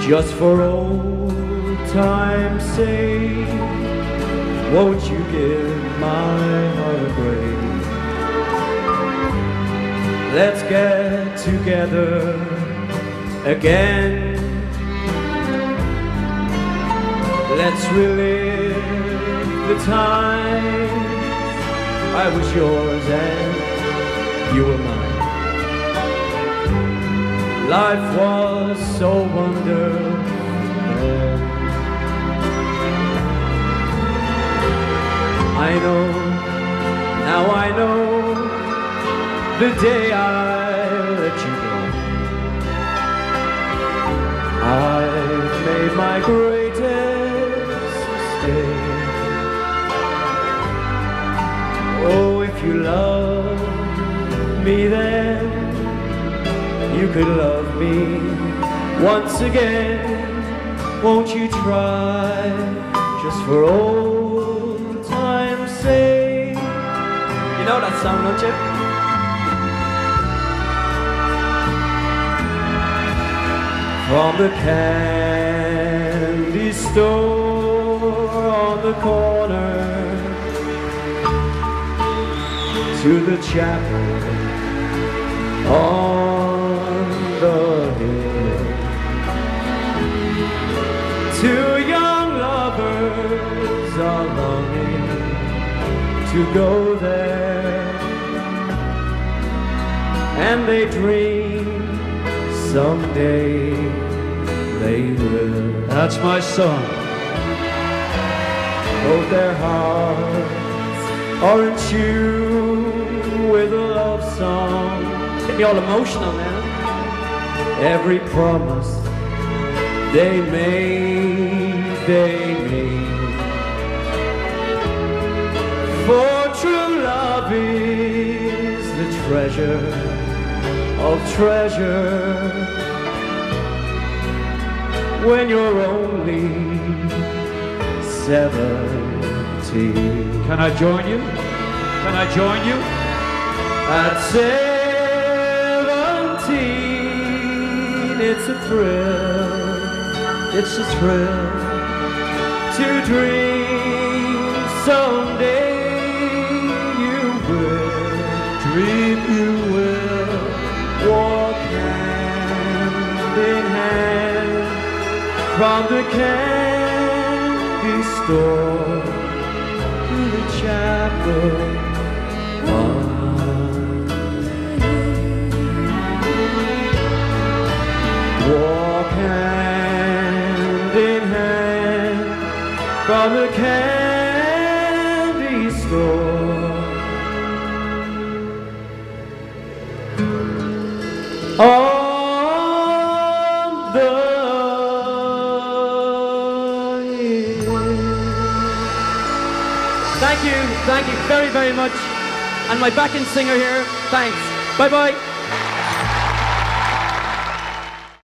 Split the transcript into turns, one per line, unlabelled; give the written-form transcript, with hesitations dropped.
Just for old time's sake, won't you give my heart a break? Let's get together again. Let's relive the times I was yours and you were mine. Life was so wonderful. I know, now I know, the day I let you go, I've made my greatest mistake. Oh, if you love me then, you could love me once again. Won't you try, just for old time's sake? You know that song, don't you? From the candy store on the corner to the chapel on the hill, two young lovers are longing to go there, and they dream someday they will.
That's my song.
Both their hearts are in tune with a love song. Get me all emotional now. Every promise they made, for true love is the treasure of treasure. When you're only 17.
Can I join you? Can I join you?
At 17, it's a thrill. It's a thrill to dream someday you will.
Dream you will.
Walk hand in hand from the candy store to the chapel. Walk hand in hand from the candy store. On the hill. Thank you very, very much. And my backing singer here, thanks. Bye-bye.